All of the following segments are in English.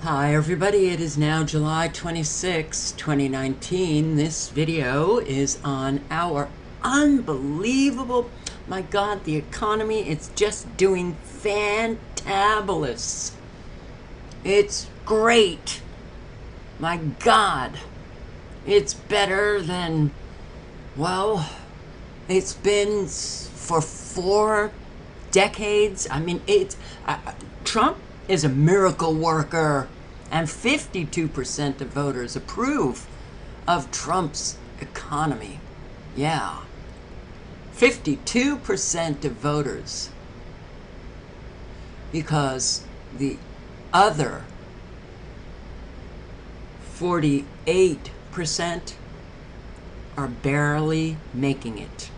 Hi everybody, it is now July 26, 2019. This video is on our unbelievable, my God, the economy, it's just doing fantabulous. It's great. My God, it's better than, well, it's been for 4 decades. I mean, Trump is a miracle worker, and 52% of voters approve of Trump's economy. Yeah, 52% of voters, because the other 48% are barely making it.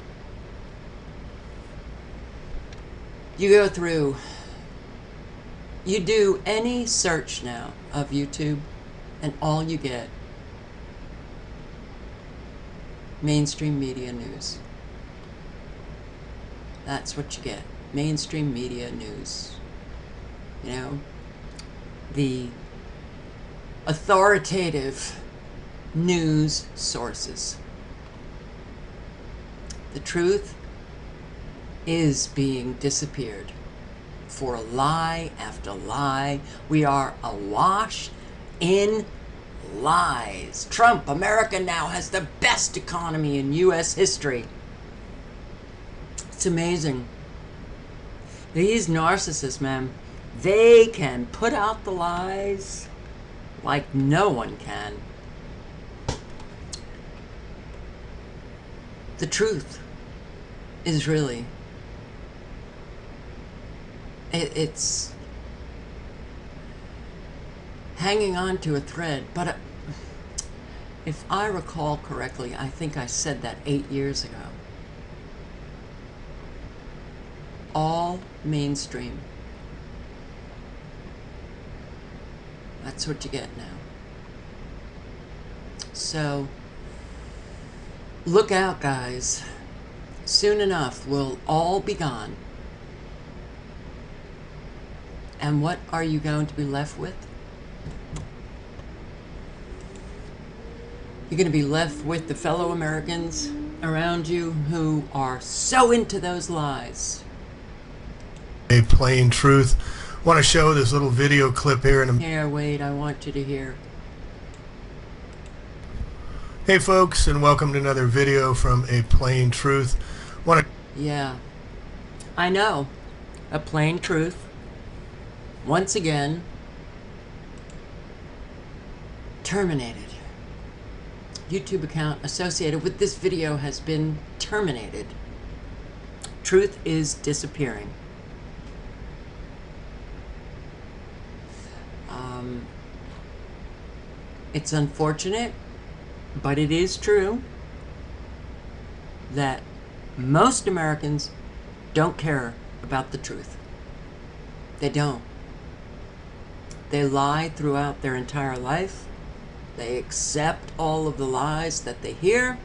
You do any search now of YouTube, and all you get, mainstream media news. That's what you get, mainstream media news. You know, the authoritative news sources. The truth is being disappeared for lie after lie. We are awash in lies. Trump, America now has the best economy in U.S. history. It's amazing. These narcissists, man, they can put out the lies like no one can. The truth is really, it's hanging on to a thread. But if I recall correctly, I think I said that 8 years ago. All mainstream. That's what you get now. So look out, guys. Soon enough, we'll all be gone. And what are you going to be left with? You're going to be left with the fellow Americans around you who are so into those lies. A plain truth. Want to show this little video clip here. Here, wait, I want you to hear. Hey folks, and welcome to another video from A Plain Truth. Yeah, I know. A plain truth. Once again, terminated. YouTube account associated with this video has been terminated. Truth is disappearing. It's unfortunate, but it is true that most Americans don't care about the truth. They don't. They lie throughout their entire life. They accept all of the lies that they hear,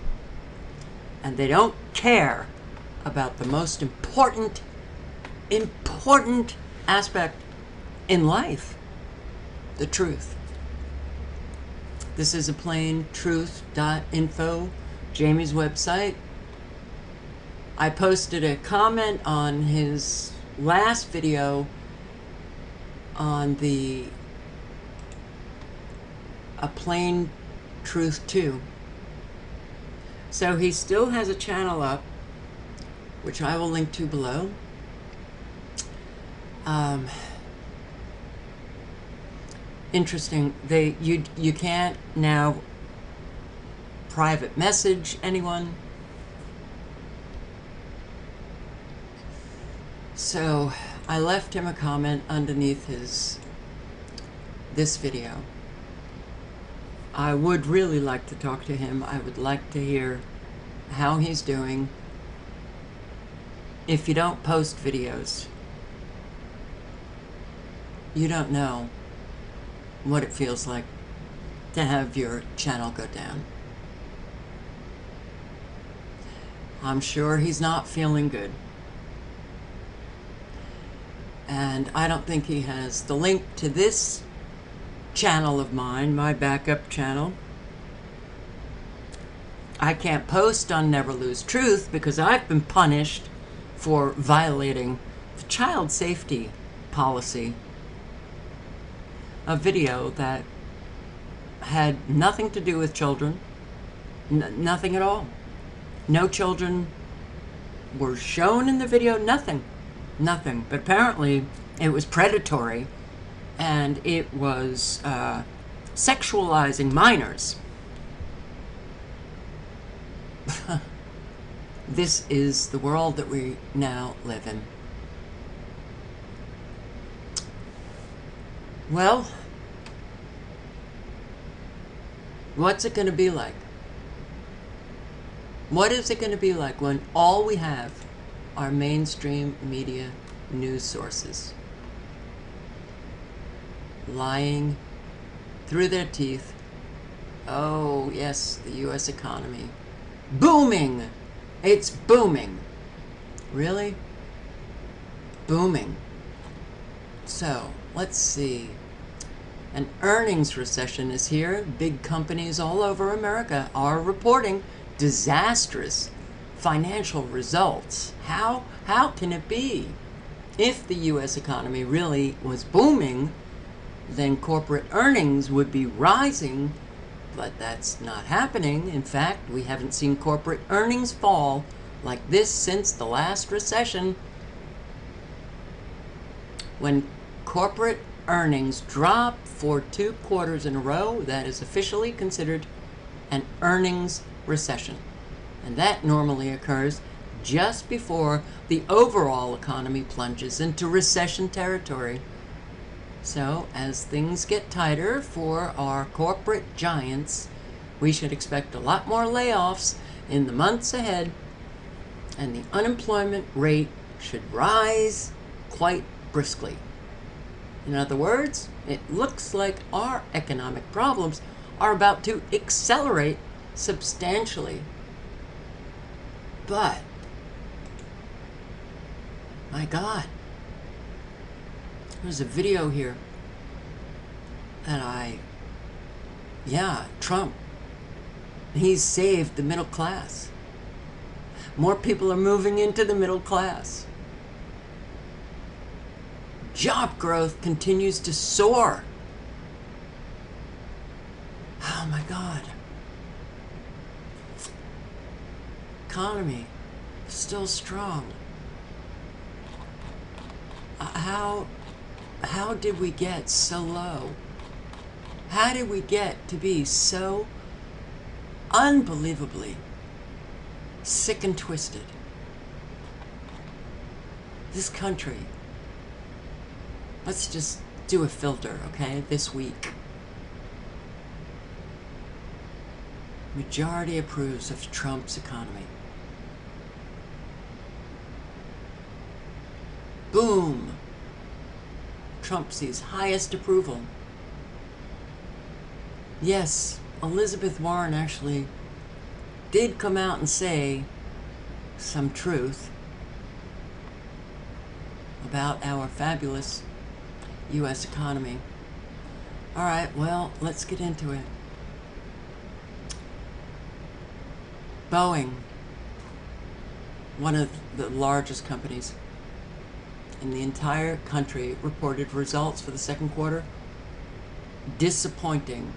and they don't care about the most important aspect in life, the truth. This is aplanetruth.info, Jamie's website. I posted a comment on his last video on the A Plain Truth 2. So he still has a channel up, which I will link to below. Interesting. You can't now private message anyone. So I left him a comment underneath this video. I would really like to talk to him. I would like to hear how he's doing. If you don't post videos, you don't know what it feels like to have your channel go down. I'm sure he's not feeling good. And I don't think he has the link to this channel of mine, my backup channel. I can't post on Never Lose Truth because I've been punished for violating the child safety policy. A video that had nothing to do with children, nothing at all. No children were shown in the video, nothing. But apparently it was predatory and it was sexualizing minors. This is the world that we now live in. Well, what's it going to be like? What is it going to be like when all we have are mainstream media news sources lying through their teeth? Oh, yes, the U.S. economy. Booming! It's booming. Really? Booming. So, let's see. An earnings recession is here. Big companies all over America are reporting disastrous financial results. How can it be? If the U.S. economy really was booming, then corporate earnings would be rising, but that's not happening. In fact, we haven't seen corporate earnings fall like this since the last recession. When corporate earnings drop for 2 quarters in a row, that is officially considered an earnings recession. And that normally occurs just before the overall economy plunges into recession territory. So, as things get tighter for our corporate giants, we should expect a lot more layoffs in the months ahead, and the unemployment rate should rise quite briskly. In other words, it looks like our economic problems are about to accelerate substantially. But, my God, there's a video here that Trump, he's saved the middle class. More people are moving into the middle class. Job growth continues to soar. Oh my God. Economy still strong. How did we get so low? How did we get to be so unbelievably sick and twisted? This country, let's just do a filter, okay, this week. Majority approves of Trump's economy. Boom! Trump sees highest approval. Yes, Elizabeth Warren actually did come out and say some truth about our fabulous U.S. economy. All right, well, let's get into it. Boeing, one of the largest companies in the entire country, reported results for the second quarter. Disappointing.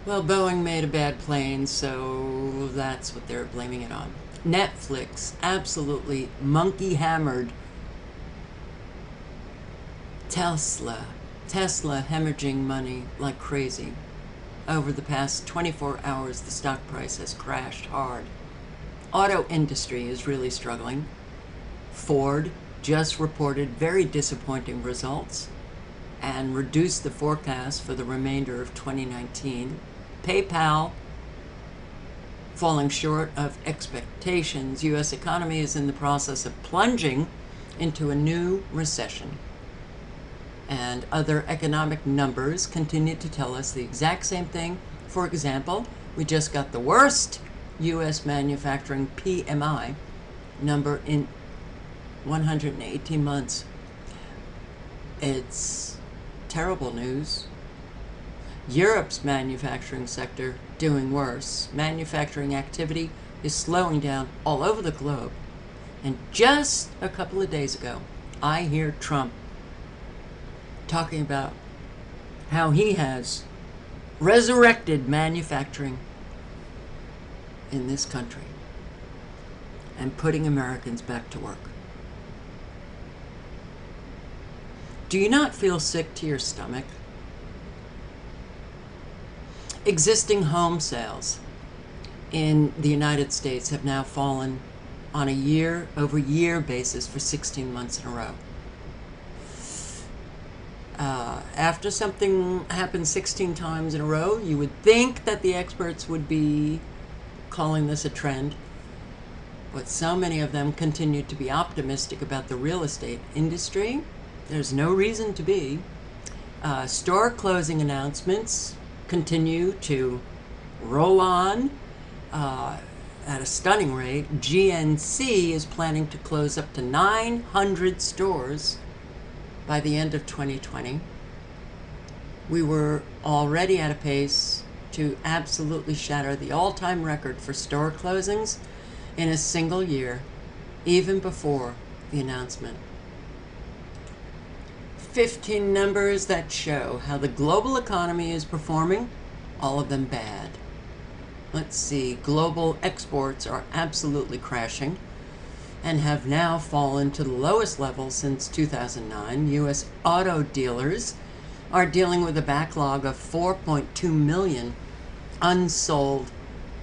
Well, Boeing made a bad plane, so that's what they're blaming it on. Netflix absolutely monkey-hammered Tesla hemorrhaging money like crazy. Over the past 24 hours, the stock price has crashed hard. Auto industry is really struggling. Ford just reported very disappointing results and reduced the forecast for the remainder of 2019. PayPal falling short of expectations. U.S. economy is in the process of plunging into a new recession. And other economic numbers continue to tell us the exact same thing. For example, we just got the worst U.S. manufacturing PMI number in 118 months. It's terrible news. Europe's manufacturing sector doing worse. Manufacturing activity is slowing down all over the globe. And just a couple of days ago, I hear Trump talking about how he has resurrected manufacturing in this country and putting Americans back to work. Do you not feel sick to your stomach? Existing home sales in the United States have now fallen on a year-over-year basis for 16 months in a row. After something happens 16 times in a row, you would think that the experts would be calling this a trend, but so many of them continue to be optimistic about the real estate industry. There's no reason to be. Store closing announcements continue to roll on at a stunning rate. GNC is planning to close up to 900 stores by the end of 2020. We were already at a pace to absolutely shatter the all-time record for store closings in a single year, even before the announcement. 15 numbers that show how the global economy is performing, all of them bad. Let's see, global exports are absolutely crashing and have now fallen to the lowest level since 2009. U.S. auto dealers are dealing with a backlog of 4.2 million unsold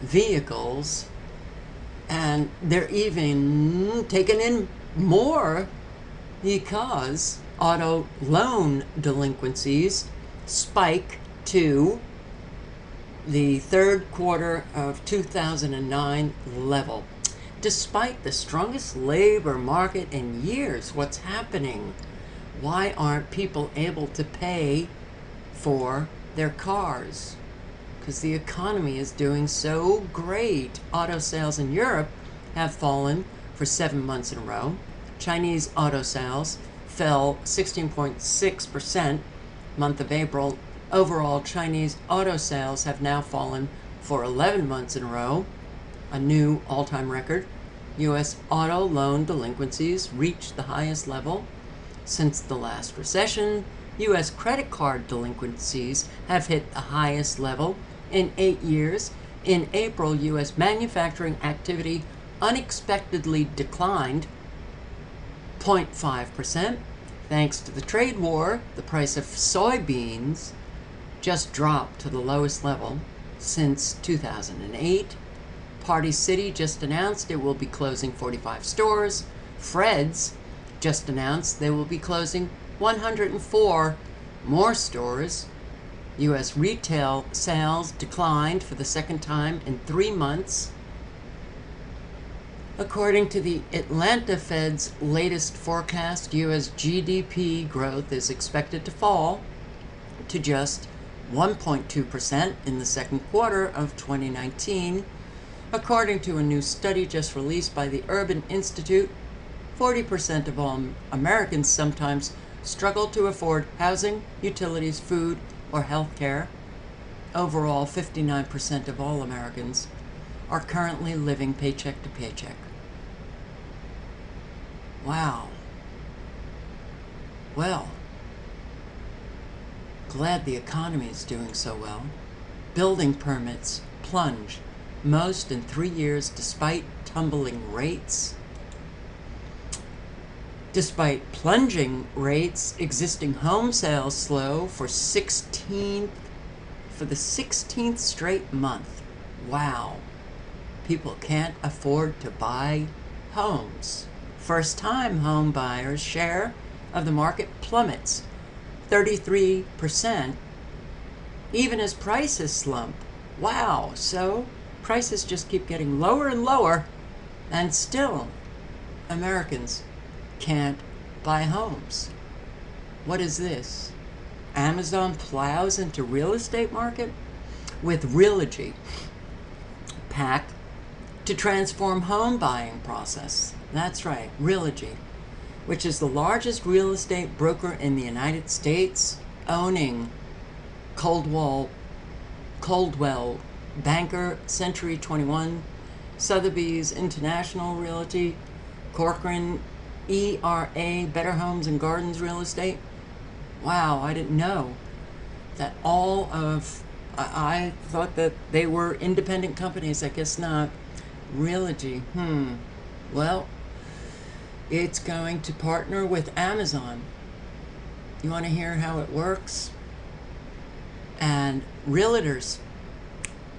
vehicles, and they're even taking in more because auto loan delinquencies spike to the third quarter of 2009 level. Despite the strongest labor market in years, what's happening? Why aren't people able to pay for their cars? Because the economy is doing so great. Auto sales in Europe have fallen for 7 months in a row. Chinese auto sales fell 16.6% month of April. Overall, Chinese auto sales have now fallen for 11 months in a row, a new all-time record. U.S. auto loan delinquencies reached the highest level since the last recession. U.S. credit card delinquencies have hit the highest level in 8 years. In April, U.S. manufacturing activity unexpectedly declined 0.5%. Thanks to the trade war, the price of soybeans just dropped to the lowest level since 2008. Party City just announced it will be closing 45 stores. Fred's just announced they will be closing 104 more stores. U.S. retail sales declined for the second time in 3 months. According to the Atlanta Fed's latest forecast, U.S. GDP growth is expected to fall to just 1.2% in the second quarter of 2019. According to a new study just released by the Urban Institute, 40% of all Americans sometimes struggle to afford housing, utilities, food, or health care. Overall, 59% of all Americans are currently living paycheck to paycheck. Wow. Well, glad the economy is doing so well. Building permits plunge, most in 3 years, despite tumbling rates. Despite plunging rates, existing home sales slow for the 16th straight month. Wow. People can't afford to buy homes. First-time home buyers' share of the market plummets 33%, even as prices slump. Wow. So prices just keep getting lower and lower, and still Americans can't buy homes. What is this? Amazon plows into real estate market with Realogy pack to transform home buying process. That's right, Realogy, which is the largest real estate broker in the United States, owning Coldwell, Banker, Century 21, Sotheby's International Realty, Corcoran, ERA, Better Homes and Gardens Real Estate. Wow, I didn't know that all of, I thought that they were independent companies. I guess not. Realty, well, it's going to partner with Amazon. You want to hear how it works? And realtors,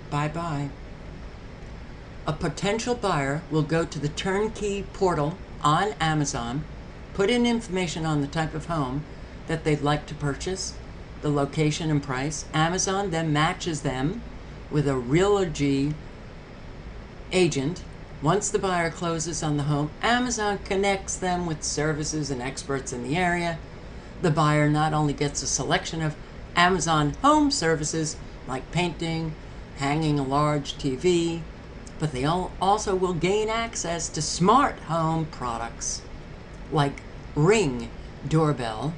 bye-bye. A potential buyer will go to the turnkey portal on Amazon, put in information on the type of home that they'd like to purchase, the location and price. Amazon then matches them with a realty agent. Once the buyer closes on the home, Amazon connects them with services and experts in the area. The buyer not only gets a selection of Amazon home services like painting, hanging a large TV, but they also will gain access to smart home products like Ring doorbell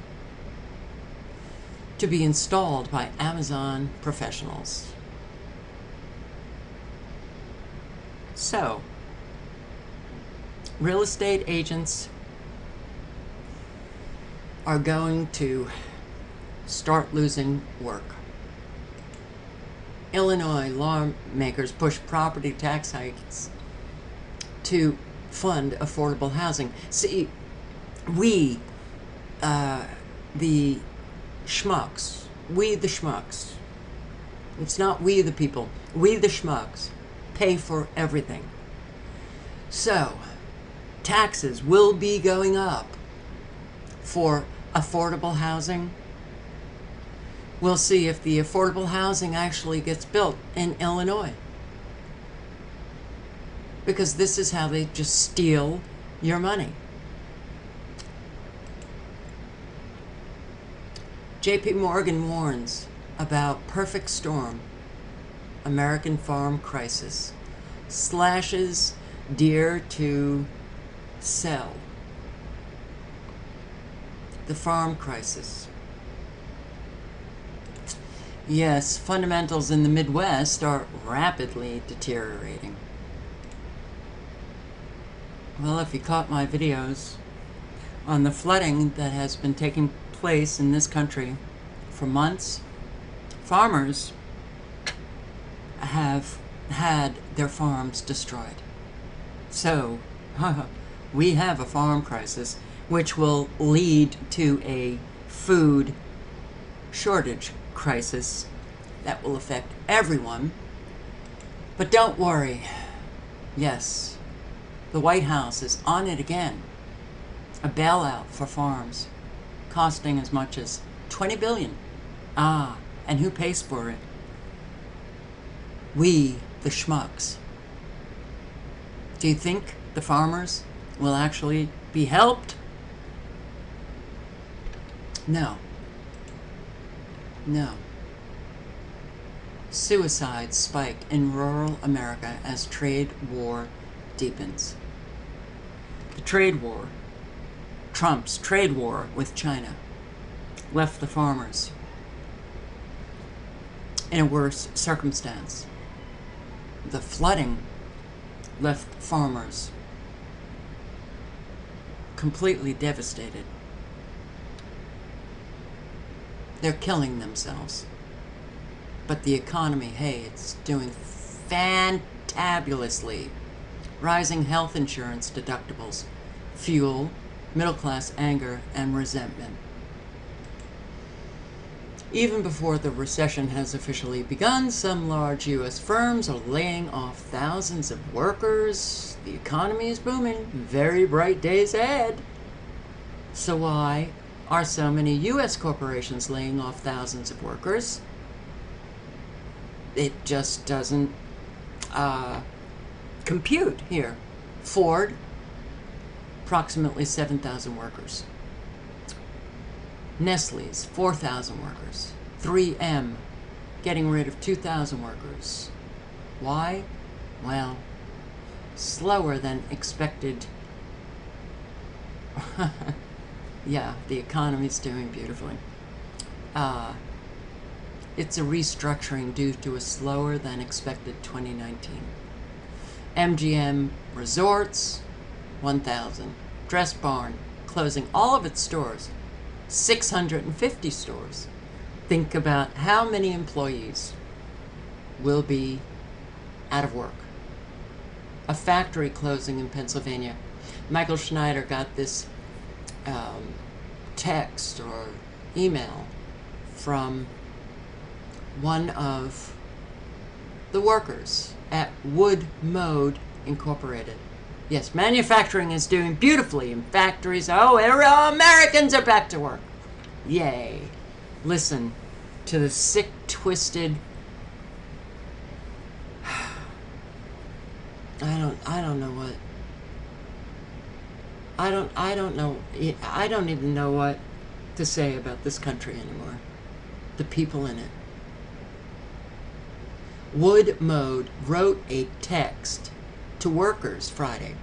to be installed by Amazon professionals. So, real estate agents are going to start losing work. Illinois lawmakers push property tax hikes to fund affordable housing. See, we, the schmucks, it's not we the people, we the schmucks, pay for everything. So, taxes will be going up for affordable housing. We'll see if the affordable housing actually gets built in Illinois. Because this is how they just steal your money. JP Morgan warns about perfect storm, American farm crisis, slashes deer to sell. The farm crisis. Yes, fundamentals in the Midwest are rapidly deteriorating. Well, if you caught my videos on the flooding that has been taking place in this country for months, farmers have had their farms destroyed. So, we have a farm crisis, which will lead to a food shortage crisis that will affect everyone. But don't worry. Yes, the White House is on it again. A bailout for farms costing as much as $20 billion. And who pays for it? We, the schmucks. Do you think the farmers will actually be helped? No. No. Suicides spike in rural America as trade war deepens. The trade war, Trump's trade war with China, left the farmers in a worse circumstance. The flooding left farmers completely devastated. They're killing themselves. But the economy, hey, it's doing fantabulously. Rising health insurance deductibles fuel middle-class anger and resentment. Even before the recession has officially begun, some large U.S. firms are laying off thousands of workers. The economy is booming. Very bright days ahead. So why are so many U.S. corporations laying off thousands of workers? It just doesn't compute here. Ford, approximately 7,000 workers. Nestle's, 4,000 workers. 3M, getting rid of 2,000 workers. Why? Well, slower than expected. Yeah, the economy's doing beautifully. It's a restructuring due to a slower than expected 2019. MGM Resorts, 1,000. Dress Barn, closing all of its stores. 650 stores. Think about how many employees will be out of work. A factory closing in Pennsylvania. Michael Schneider got this text or email from one of the workers at Wood Mode Incorporated. Yes, manufacturing is doing beautifully in factories. Oh, Americans are back to work. Yay. Listen to the sick, twisted... I don't know what... I don't even know what to say about this country anymore. The people in it. Wood Mode wrote a text to workers Friday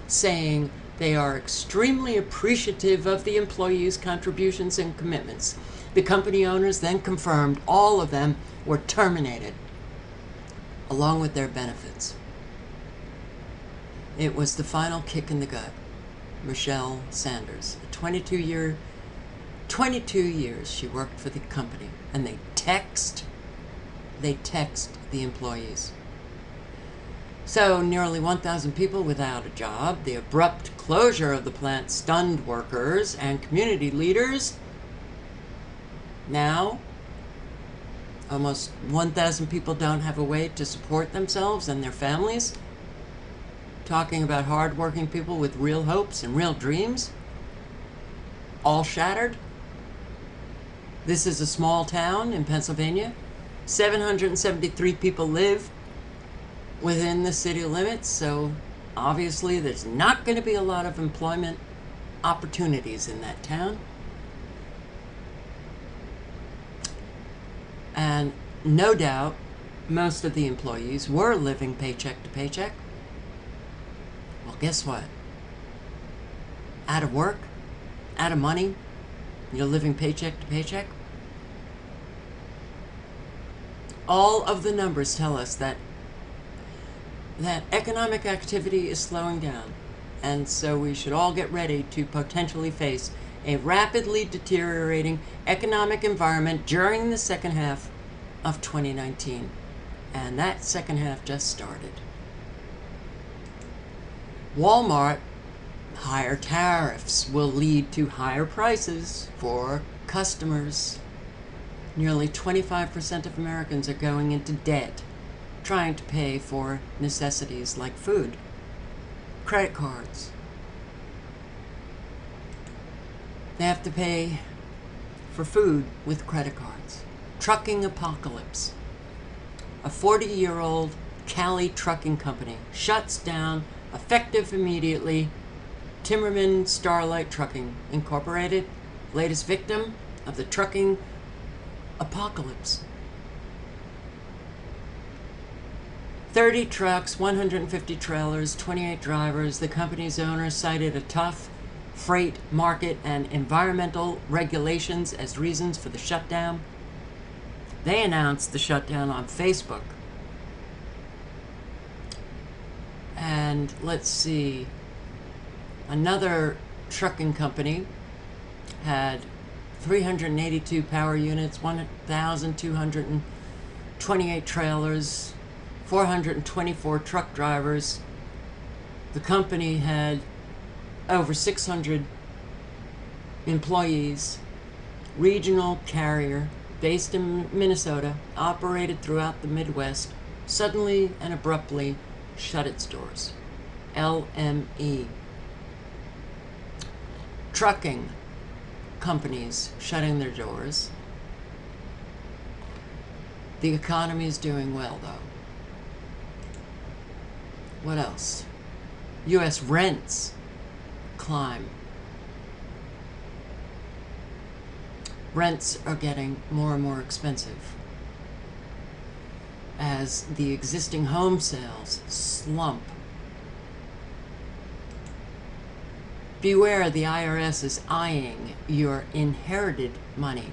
saying they are extremely appreciative of the employees' contributions and commitments. The company owners then confirmed all of them were terminated, along with their benefits. It was the final kick in the gut. Michelle Sanders, a 22 years she worked for the company, and they text the employees. So nearly 1,000 people without a job. The abrupt closure of the plant stunned workers and community leaders. Now, almost 1,000 people don't have a way to support themselves and their families. Talking about hard-working people with real hopes and real dreams. All shattered. This is a small town in Pennsylvania. 773 people live within the city limits, so obviously there's not going to be a lot of employment opportunities in that town. And no doubt most of the employees were living paycheck to paycheck. Well, guess what? Out of work, out of money, you're living paycheck to paycheck. All of the numbers tell us that economic activity is slowing down, and so we should all get ready to potentially face a rapidly deteriorating economic environment during the second half of 2019. And that second half just started. Walmart, higher tariffs will lead to higher prices for customers. Nearly 25% of Americans are going into debt trying to pay for necessities like food, credit cards. They have to pay for food with credit cards. Trucking apocalypse. A 40-year-old Cali trucking company shuts down, effective immediately. Timmerman Starlight Trucking Incorporated, latest victim of the trucking apocalypse. 30 trucks, 150 trailers, 28 drivers. The company's owner cited a tough freight market and environmental regulations as reasons for the shutdown. They announced the shutdown on Facebook. And let's see, another trucking company had 382 power units, 1,228 trailers, 424 truck drivers. The company had over 600 employees. Regional carrier based in Minnesota, operated throughout the Midwest, suddenly and abruptly shut its doors. LME. Trucking companies shutting their doors. The economy is doing well, though. What else? U.S. rents climb. Rents are getting more and more expensive as the existing home sales slump. Beware, the IRS is eyeing your inherited money.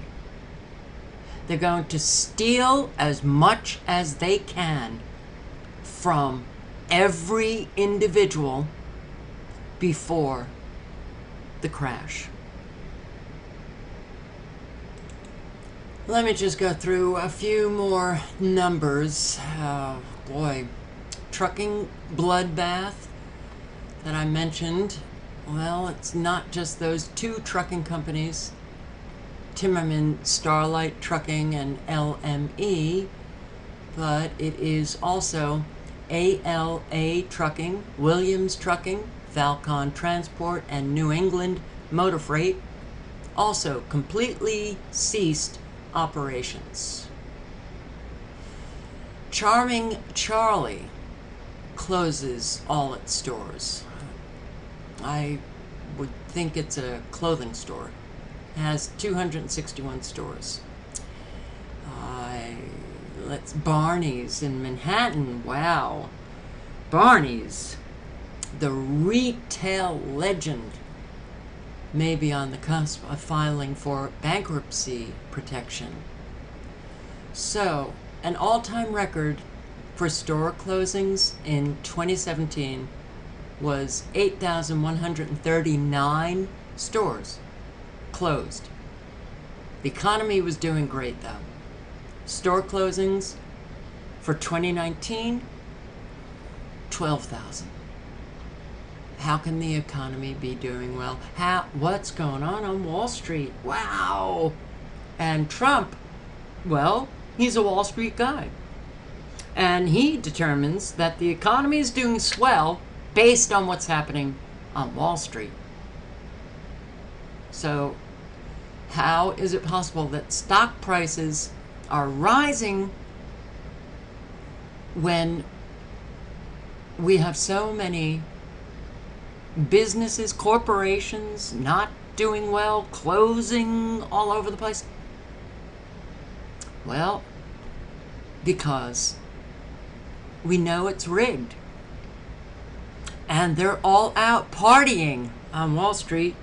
They're going to steal as much as they can from every individual before the crash. Let me just go through a few more numbers. Oh, boy. Trucking bloodbath that I mentioned. Well, it's not just those two trucking companies, Timmerman Starlight Trucking and LME, but it is also ALA Trucking, Williams Trucking, Falcon Transport, and New England Motor Freight also completely ceased operations. Charming Charlie closes all its stores. I would think it's a clothing store. It has 261 stores. Let's Barney's in Manhattan. Wow. Barney's, the retail legend, may be on the cusp of filing for bankruptcy protection. So, an all-time record for store closings in 2017 was 8,139 stores closed. The economy was doing great, though. Store closings for 2019, 12,000. How can the economy be doing well? What's going on Wall Street? Wow! And Trump, well, he's a Wall Street guy. And he determines that the economy is doing swell based on what's happening on Wall Street. So, how is it possible that stock prices are rising when we have so many businesses, corporations not doing well, closing all over the place? Well, because we know it's rigged. And they're all out partying on Wall Street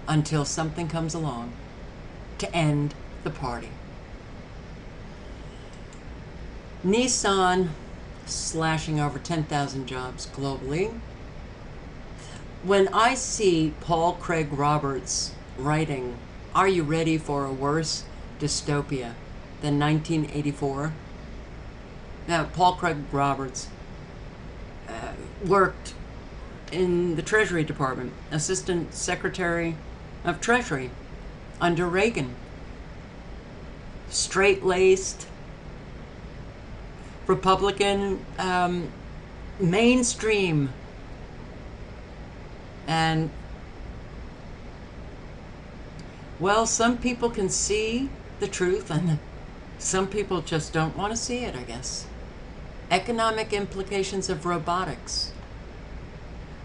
until something comes along to end the party. Nissan slashing over 10,000 jobs globally. When I see Paul Craig Roberts writing, "Are you ready for a worse dystopia than 1984?" Now, Paul Craig Roberts worked in the Treasury Department, Assistant Secretary of Treasury under Reagan. Straight-laced, Republican, mainstream. And, well, some people can see the truth and some people just don't want to see it, I guess. Economic implications of robotics.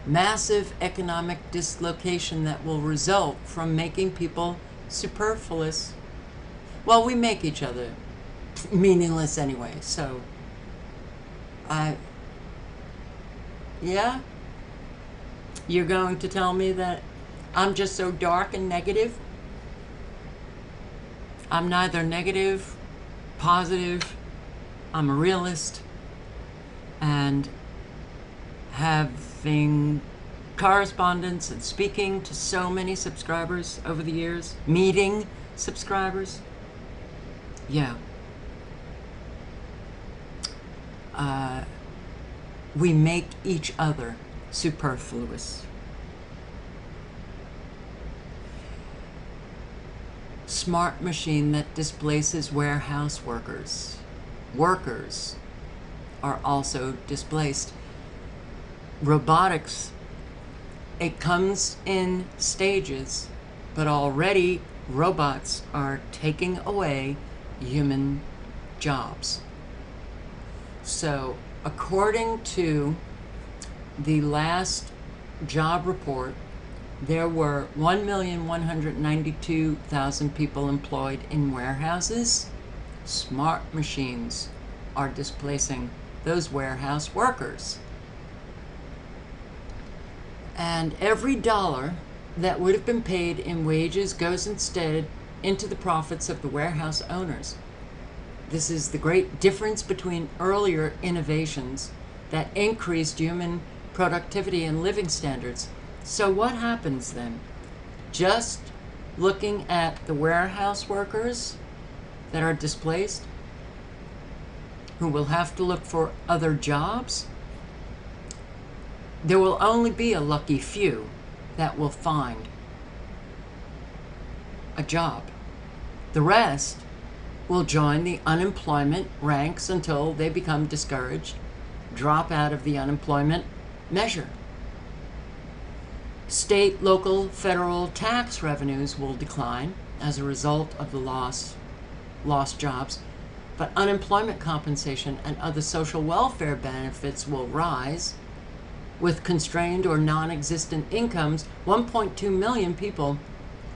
Massive economic dislocation that will result from making people superfluous. Well, we make each other meaningless anyway, so yeah? You're going to tell me that I'm just so dark and negative? I'm neither negative, positive, I'm a realist, and having correspondence and speaking to so many subscribers over the years, meeting subscribers, yeah. We make each other superfluous. Smart machine that displaces warehouse workers. Workers are also displaced. Robotics, it comes in stages, but already robots are taking away human jobs. So, according to the last job report, there were 1,192,000 people employed in warehouses. Smart machines are displacing those warehouse workers. And every dollar that would have been paid in wages goes instead into the profits of the warehouse owners. This is the great difference between earlier innovations that increased human productivity and living standards. So what happens then? Just looking at the warehouse workers that are displaced, who will have to look for other jobs, there will only be a lucky few that will find a job. The rest will join the unemployment ranks until they become discouraged, drop out of the unemployment measure. State, local, federal tax revenues will decline as a result of the lost jobs, but unemployment compensation and other social welfare benefits will rise. With constrained or non-existent incomes, 1.2 million people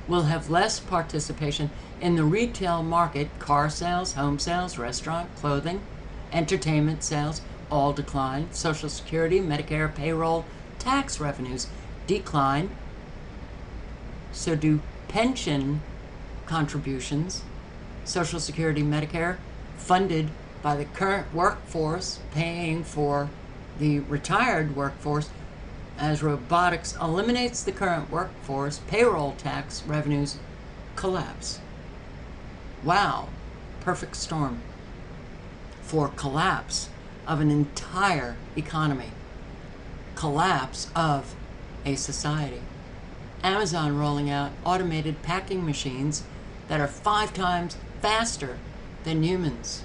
will have less participation in the retail market. Car sales, home sales, restaurant, clothing, entertainment sales all decline. Social Security, Medicare, payroll, tax revenues decline. So do pension contributions. Social Security, Medicare, funded by the current workforce, paying for the retired workforce. As robotics eliminates the current workforce, payroll tax revenues collapse. Wow, perfect storm for collapse of an entire economy, collapse of a society. Amazon rolling out automated packing machines that are 5 times faster than humans.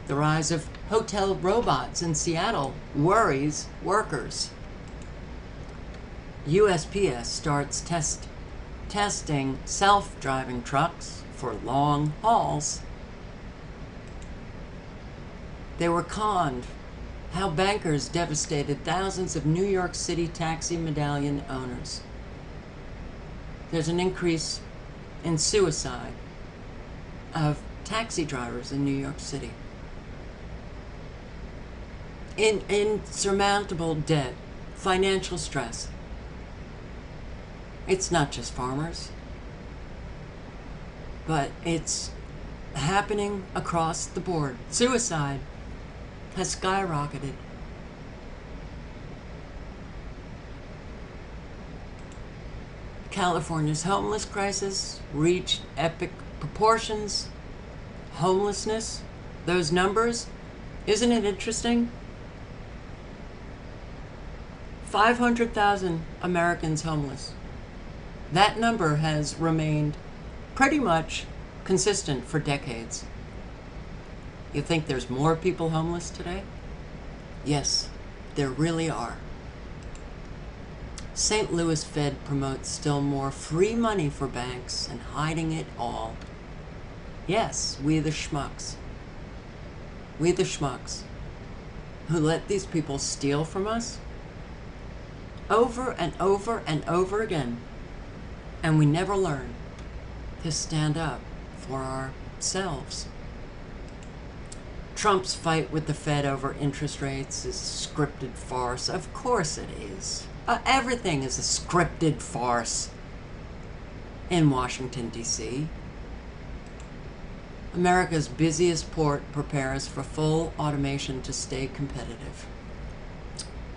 The rise of hotel robots in Seattle worries workers. USPS starts testing self-driving trucks for long hauls. They were conned. How bankers devastated thousands of New York City taxi medallion owners. There's an increase in suicide of taxi drivers in New York City. Insurmountable debt, financial stress. It's not just farmers, but it's happening across the board. Suicide has skyrocketed. California's homeless crisis reached epic proportions. Homelessness, those numbers, isn't it interesting? 500,000 Americans homeless. That number has remained pretty much consistent for decades. You think there's more people homeless today? Yes, there really are. St. Louis Fed promotes still more free money for banks and hiding it all. Yes, we the schmucks. We the schmucks who let these people steal from us over and over and over again. And we never learn to stand up for ourselves. Trump's fight with the Fed over interest rates is a scripted farce. Of course it is. Everything is a scripted farce in Washington, D.C. America's busiest port prepares for full automation to stay competitive.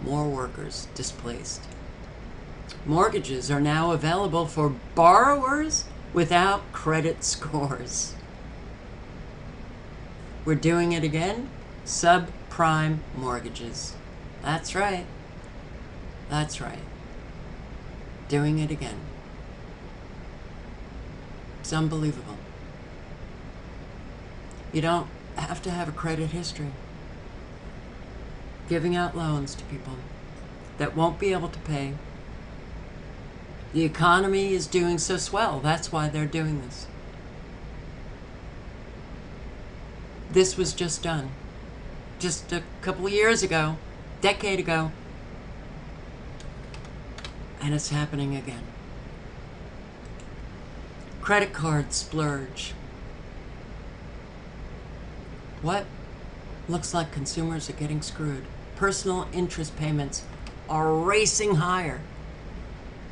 More workers displaced. Mortgages are now available for borrowers without credit scores. We're doing it again. Subprime mortgages. That's right. That's right. Doing it again. It's unbelievable. You don't have to have a credit history. Giving out loans to people that won't be able to pay. The economy is doing so swell. That's why they're doing this. This was just done. Just a couple of years ago, decade ago. And it's happening again. Credit card splurge. What? Looks like consumers are getting screwed. Personal interest payments are racing higher.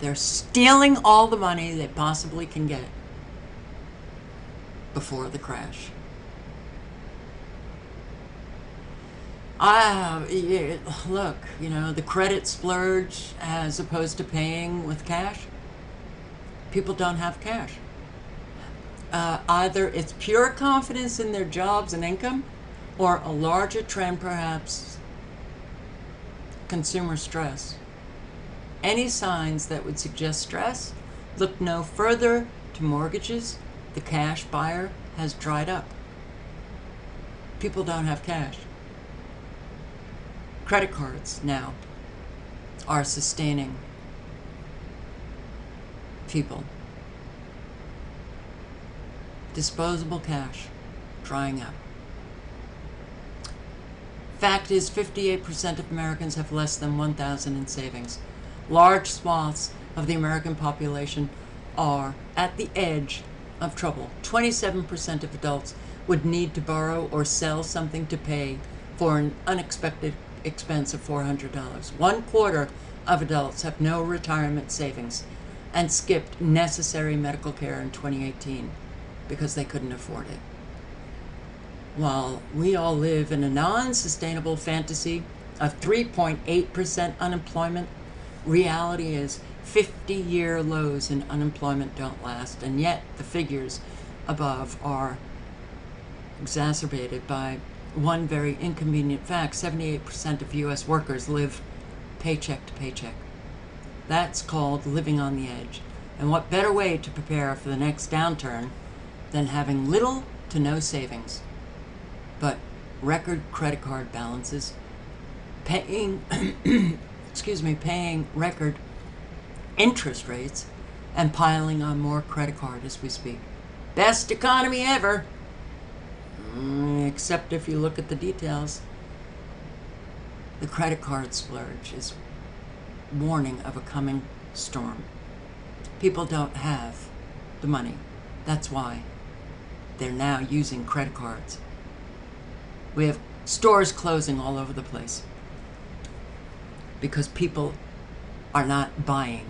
They're stealing all the money they possibly can get. before the crash. Look, the credit splurge as opposed to paying with cash. People don't have cash. Either it's pure confidence in their jobs and income, or a larger trend, perhaps consumer stress. Any signs that would suggest stress, look no further to mortgages. The cash buyer has dried up. People don't have cash. Credit cards now are sustaining people. Disposable cash drying up. Fact is, 58% of Americans have less than $1,000 in savings. Large swaths of the American population are at the edge of trouble. 27% of adults would need to borrow or sell something to pay for an unexpected expense of $400. 1/4 of adults have no retirement savings and skipped necessary medical care in 2018 because they couldn't afford it. While we all live in a non-sustainable fantasy of 3.8% unemployment, reality is 50-year lows in unemployment don't last, and yet the figures above are exacerbated by one very inconvenient fact. 78% of U.S. workers live paycheck to paycheck. That's called living on the edge. And what better way to prepare for the next downturn than having little to no savings, but record credit card balances, paying paying record interest rates, and piling on more credit card as we speak. Best economy ever. Except if you look at the details. The credit card splurge is warning of a coming storm. People don't have the money. That's why they're now using credit cards. We have stores closing all over the place because people are not buying.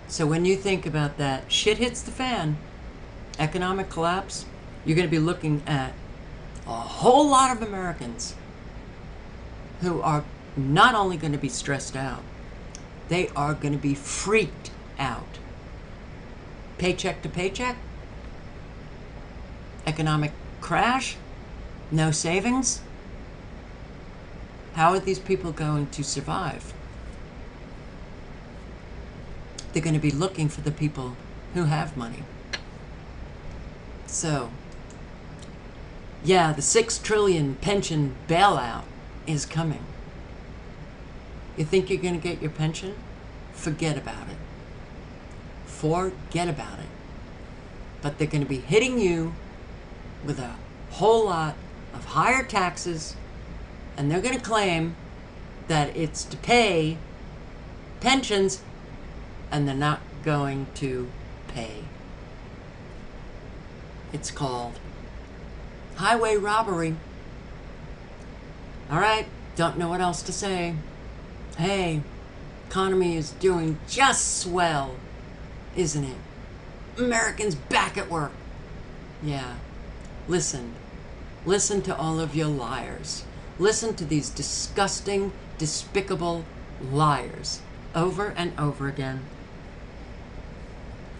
So when you think about that, shit hits the fan, economic collapse, you're going to be looking at a whole lot of Americans who are not only going to be stressed out, they are going to be freaked out. Paycheck to paycheck, economic crash, no savings. How are these people going to survive? They're going to be looking for the people who have money. So, yeah, the $6 trillion pension bailout is coming. You think you're going to get your pension? Forget about it. Forget about it. But they're going to be hitting you with a whole lot of higher taxes, and they're going to claim that it's to pay pensions, and they're not going to pay. It's called highway robbery. All right, don't know what else to say. Hey, economy is doing just swell, isn't it? Americans back at work. Yeah, listen to all of your liars. Listen to these disgusting, despicable liars over and over again,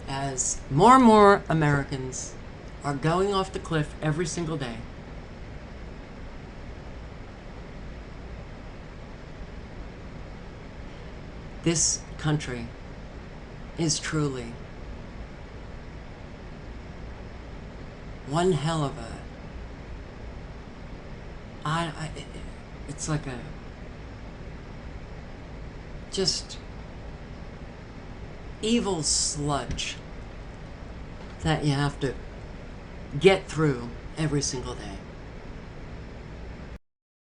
as more and more Americans are going off the cliff every single day. This country is truly one hell of a... it's like a... just evil sludge that you have to get through every single day.